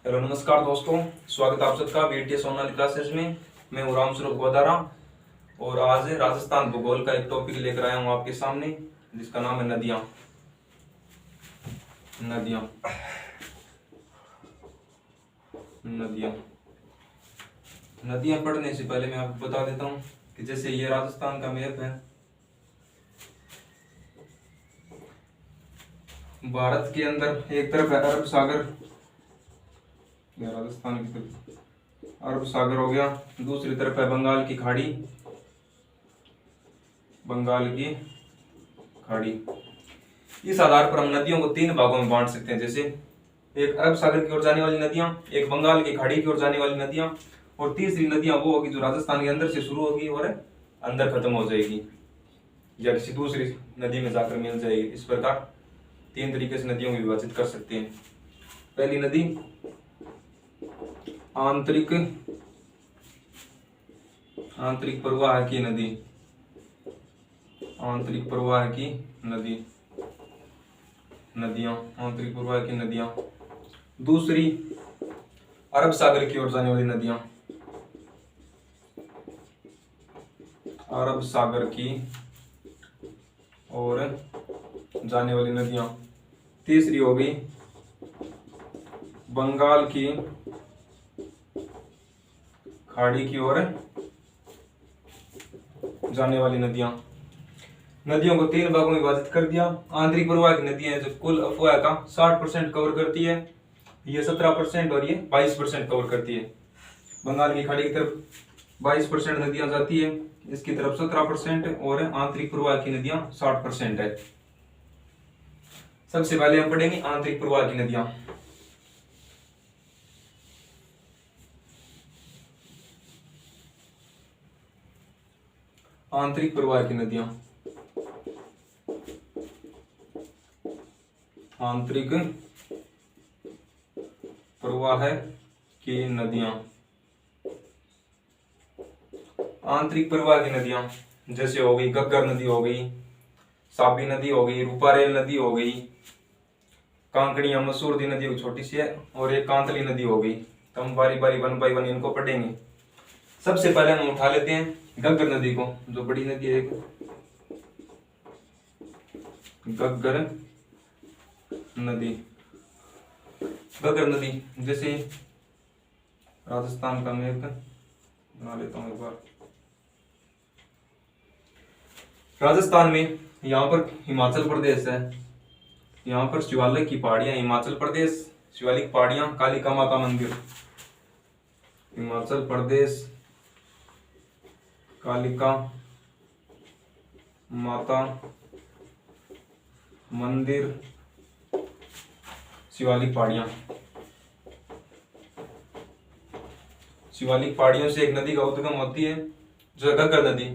Hello नमस्कार दोस्तों, स्वागत है आप सबका बीटीएस ऑनलाइन क्लासेस में। मैं हूं राम स्वरूप गोदारा और आज राजस्थान भूगोल का एक टॉपिक लेकर आया हूं आपके सामने, जिसका नाम है नदियां। नदियां नदियां नदियां पढ़ने से पहले मैं आपको बता देता हूं कि जैसे ये राजस्थान का मैप है। भारत के अंदर एक तरफ है अरब सागर, राजस्थान की तरफ अरब सागर हो गया, दूसरी तरफ है बंगाल की खाड़ी। बंगाल की खाड़ी। इस आधार पर हम नदियों को तीन भागों में बांट सकते हैं, जैसे एक अरब सागर की ओर जाने वाली नदियां, एक बंगाल की खाड़ी की ओर जाने वाली नदियां, और तीसरी नदियां वो होगी जो राजस्थान के अंदर से शुरू होगी और अंदर खत्म हो जाएगी या किसी दूसरी नदी में जाकर मिल जाएगी। इस प्रकार तीन तरीके से नदियों को विभाजित कर सकते हैं। पहली नदी आंतरिक प्रवाह की नदी। आंतरिक प्रवाह की नदी, नदियां, आंतरिक प्रवाह की नदियां। दूसरी अरब सागर की ओर जाने वाली नदियां, अरब सागर की ओर जाने वाली नदियां। तीसरी हो गई बंगाल की खाड़ी की ओर जाने वाली नदियां। नदियों को तीन भागों में विभाजित कर दिया। आंतरिक प्रवाह की नदियां जो कुल अफवाह का 60% कवर करती है, ये 17% और ये 22% कवर करती है। बंगाल की खाड़ी की तरफ 22% नदियां जाती है, इसकी तरफ 17% और आंतरिक प्रवाह की नदियां 60% है। सबसे पहले हम पढ़ेंगे आंतरिक प्रवाह की नदियां। आंतरिक प्रवाह की नदियां, आंतरिक प्रवाह की नदियां। आंतरिक प्रवाह की नदियां जैसे हो गई गग्गर नदी हो गई, साबी नदी हो गई, रूपारेल नदी हो गई, कांकड़िया मसूरदी नदी छोटी सी है, और एक कांतली नदी हो गई। तो हम बारी बारी वन बाई वन इनको पढ़ेंगे। सबसे पहले हम उठा लेते हैं गग्गर नदी को, जो बड़ी नदी है एक गग्गर नदी। गग्गर नदी जैसे राजस्थान का मैप बना लेता हूं एक बार। राजस्थान में यहाँ पर हिमाचल प्रदेश है, यहाँ पर शिवालिक की पहाड़ियां, हिमाचल प्रदेश शिवालिक पहाड़ियां, कालिका माता मंदिर। हिमाचल प्रदेश कालिका माता मंदिर, शिवालिक पहाड़ियां। शिवालिक पहाड़ियों से एक नदी का उद्गम होती है जो गग्गर नदी,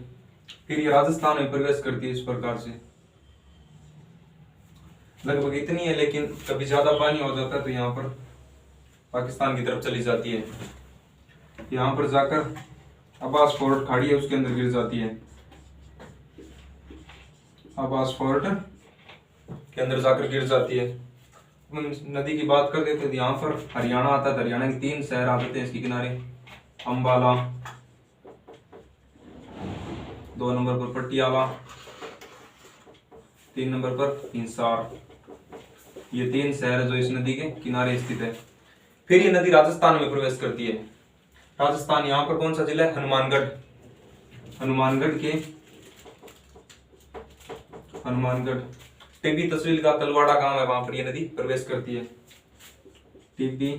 फिर ये राजस्थान में प्रवेश करती है। इस प्रकार से लगभग इतनी है, लेकिन कभी ज्यादा पानी हो जाता है तो यहाँ पर पाकिस्तान की तरफ चली जाती है। यहाँ पर जाकर अब्बास फोर्ट खाड़ी है उसके अंदर गिर जाती है। अब्बास फोर्ट के अंदर जाकर गिर जाती है। नदी की बात कर देते हैं, यहाँ पर हरियाणा आता है। हरियाणा के तीन शहर आ जाते हैं इसके किनारे, अंबाला, 2 नंबर पर पटियाला, 3 नंबर पर हिसार। ये तीन शहर है जो इस नदी के किनारे स्थित है। फिर ये नदी राजस्थान में प्रवेश करती है। राजस्थान यहाँ पर कौन सा जिला है? हनुमानगढ़। हनुमानगढ़ टिब्बी तहसील का तलवाड़ा गांव है, वहां पर ये नदी प्रवेश करती है। टिब्बी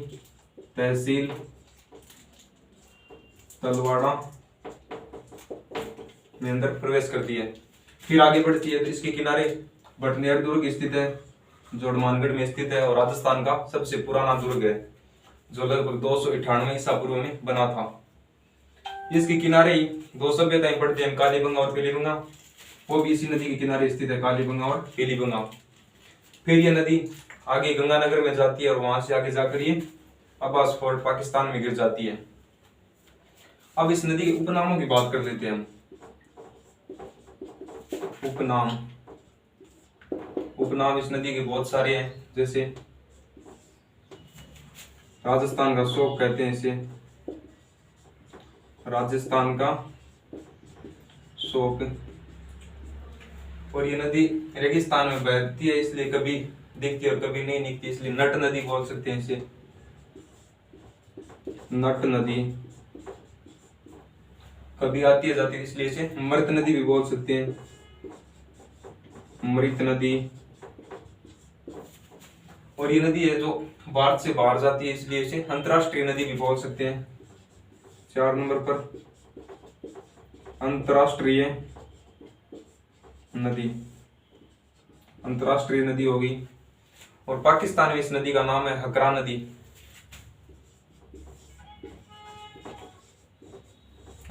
तहसील तलवाड़ा में अंदर प्रवेश करती है। फिर आगे बढ़ती है तो इसके किनारे बटनेर दुर्ग स्थित है, जो हनुमानगढ़ में स्थित है और राजस्थान का सबसे पुराना दुर्ग है, जो लगभग 298 ईसा पूर्व में बना था। इसके किनारे ही दो सभ्यताएं पड़ती हैं, कालीबंगा और पीलीबंगा, वो भी इसी नदी के किनारे स्थित है, कालीबंगा और पीलीबंगा। फिर ये नदी आगे गंगानगर में जाती है और वहां से आगे जाकर ये अब्बास फोर्ट पाकिस्तान में गिर जाती है। अब इस नदी के उपनामों की बात कर लेते हैं हम। उपनाम इस नदी के बहुत सारे हैं, जैसे राजस्थान का शोक कहते हैं इसे, राजस्थान का शोक। और ये नदी रेगिस्तान में बहती है, इसलिए कभी दिखती है और कभी नहीं दिखती, इसलिए नट नदी बोल सकते हैं इसे, नट नदी। कभी आती है जाती है, इसलिए इसे मृत नदी भी बोल सकते हैं, मृत नदी। और ये नदी है जो भारत से बाहर जाती है, इसलिए इसे अंतरराष्ट्रीय नदी भी बोल सकते हैं। 4 नंबर पर अंतरराष्ट्रीय नदी, अंतरराष्ट्रीय नदी होगी। और पाकिस्तान में इस नदी का नाम है हकरा नदी,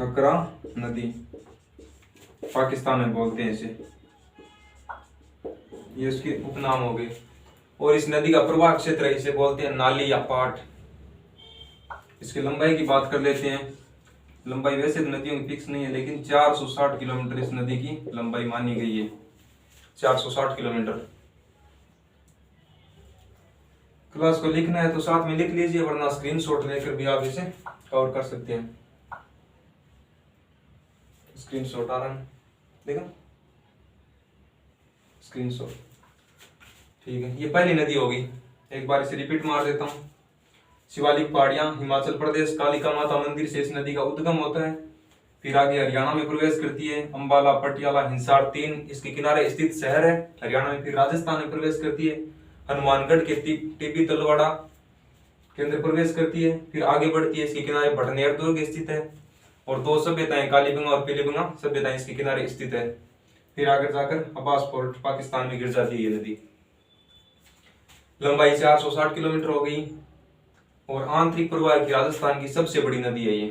हकरा नदी पाकिस्तान में बोलते हैं इसे, ये उसके उपनाम हो गए। और इस नदी का प्रवाह क्षेत्र है, इसे बोलते हैं नाली या पाट। इसकी लंबाई की बात कर लेते हैं। लंबाई वैसे तो नदियों की फिक्स नहीं है, लेकिन 460 किलोमीटर इस नदी की लंबाई मानी गई है, 460 किलोमीटर। क्लास को लिखना है तो साथ में लिख लीजिए, वरना स्क्रीनशॉट लेकर भी आप इसे कवर कर सकते हैं। स्क्रीनशॉट आ रहा है, देखा स्क्रीनशॉट, ठीक है। ये पहली नदी होगी, एक बार इसे रिपीट मार देता हूँ। शिवालिक पहाड़ियां, हिमाचल प्रदेश, कालिका माता मंदिर से इस नदी का उद्गम होता है। फिर आगे हरियाणा में प्रवेश करती है, अंबाला, पटियाला, हिसार 3 इसके किनारे स्थित शहर है हरियाणा में। फिर राजस्थान में प्रवेश करती है, हनुमानगढ़ के टिब्बी तलवाड़ा के अंदर प्रवेश करती है। फिर आगे बढ़ती है, इसके किनारे भटनेर दुर्ग स्थित है। और 2 सभ्यताएं, कालीबंगा और पीलीबंगा सभ्यताएं इसके किनारे स्थित है। फिर आगे जाकर अब्बास फोर्ट पाकिस्तान में गिर जाती है ये नदी। लंबाई 460 किलोमीटर हो गई। और आंतरिक प्रवाह की राजस्थान की सबसे बड़ी नदी है ये।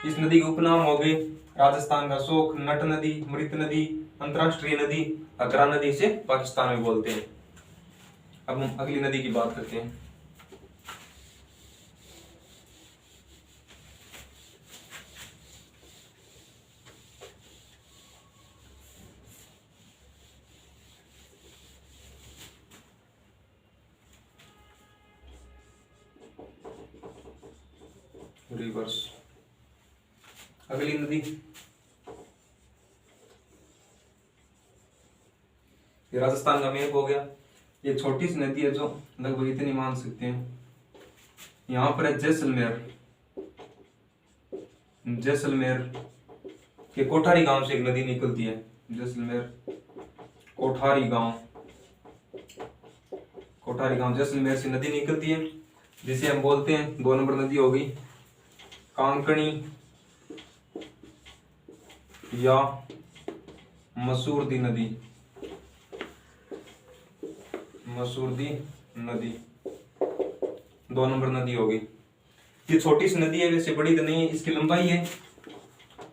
इस नदी के उपनाम हो गए राजस्थान का शोक, नट नदी, मृत नदी, अंतरराष्ट्रीय नदी, हकरा नदी से पाकिस्तान में बोलते हैं। अब हम अगली नदी की बात करते हैं। रिवर्स, अगली नदी ये राजस्थान का मैप हो गया। ये छोटी सी नदी है जो लगभग इतनी मान सकते हैं। यहाँ पर है जैसलमेर, जैसलमेर के कोठारी गांव से एक नदी निकलती है, जैसलमेर कोठारी गांव, कोठारी गांव जैसलमेर से नदी निकलती है, जिसे हम बोलते हैं 2 नंबर नदी हो गई कांकणी या मसूरदी नदी, मसूरदी नदी 2 नंबर नदी होगी। ये छोटी सी नदी है, वैसे बड़ी तो नहीं है। इसकी लंबाई है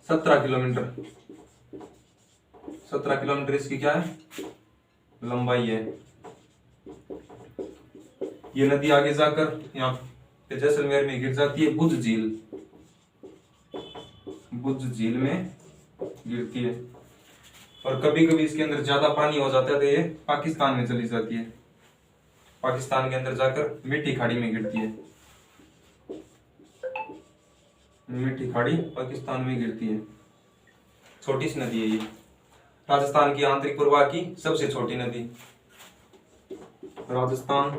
17 किलोमीटर, 17 किलोमीटर इसकी क्या है लंबाई है। ये नदी आगे जाकर यहाँ पे जैसलमेर में गिर जाती है बुद्ध झील, बुद्ध झील में गिरती है। और कभी कभी इसके अंदर ज्यादा पानी हो जाता है तो ये पाकिस्तान में चली जाती है, पाकिस्तान के अंदर जाकर मीठी खाड़ी में गिरती है, मीठी खाड़ी पाकिस्तान में गिरती है। छोटी सी नदी है ये, राजस्थान की आंतरिक प्रवाह की सबसे छोटी नदी, राजस्थान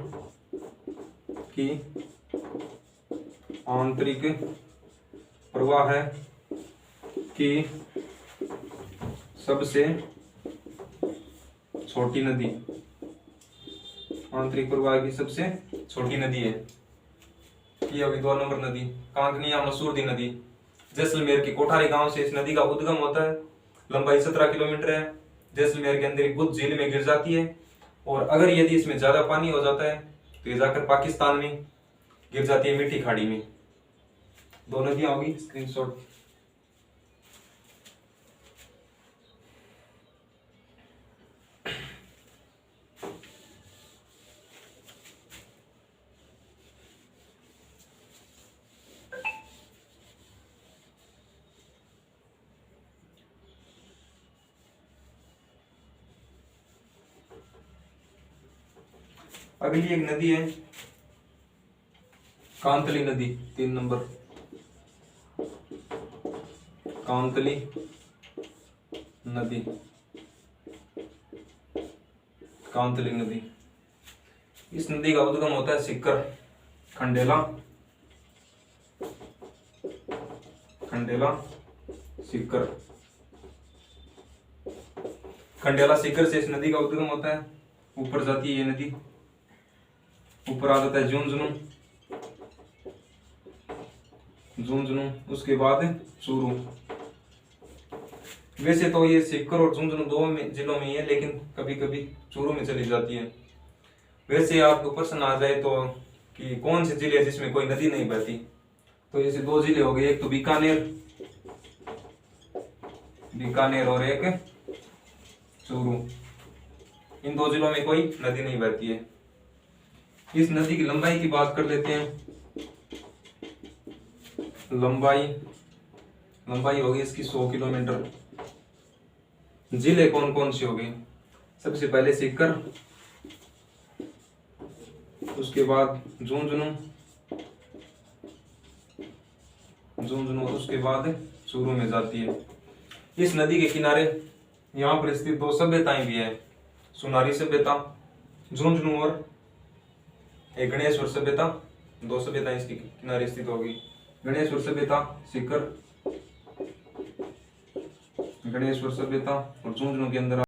की आंतरिक प्रवाह है की सबसे छोटी नदी, आंतरिक प्रवाह की सबसे छोटी नदी है। ये होगी 2 नंबर नदी कांकनी या मसूरदी नदी। जैसलमेर के कोठारी गांव से इस नदी का उद्गम होता है। लंबाई 17 किलोमीटर है। जैसलमेर के अंदर एक बुद्ध झील में गिर जाती है। और अगर यदि इसमें ज्यादा पानी हो जाता है तो ये जाकर पाकिस्तान में गिर जाती है मीठी खाड़ी में। 2 नदियां होगी, स्क्रीनशॉट। अगली एक नदी है कांतली नदी 3 नंबर, कांतली नदी, कांतली नदी। इस नदी का उद्गम होता है सीकर, खंडेला, खंडेला सीकर, खंडेला सीकर से इस नदी का उद्गम होता है। ऊपर जाती है ये नदी, ऊपर आ जाता है झुंझुनू, झुंझुनू, उसके बाद चूरू। वैसे तो ये सीकर और झुंझुनू दो जिलों में ही है, लेकिन कभी कभी चूरू में चली जाती है। वैसे आपको प्रश्न आ जाए तो कि कौन से जिले जिसमें कोई नदी नहीं बहती, तो ऐसे 2 जिले हो गए, एक तो बीकानेर, बीकानेर और एक चूरू। इन 2 जिलों में कोई नदी नहीं बहती है। इस नदी की लंबाई की बात कर लेते हैं। लंबाई, लंबाई होगी इसकी 100 किलोमीटर। जिले कौन कौन से हो गए? सबसे पहले सीकर, उसके बाद झुंझुनू, झुंझुनू, उसके बाद चूरू में जाती है। इस नदी के किनारे यहाँ पर स्थित 2 सभ्यताएं भी है, सुनारी सभ्यता झुंझुनू और एक गणेश्वर सभ्यता। 2 सभ्यताएं इसके किनारे स्थित होगी। गणेश्वर सभ्यता सीकर, गणेश्वर सभ्यता, और झुंझुनू के अंदर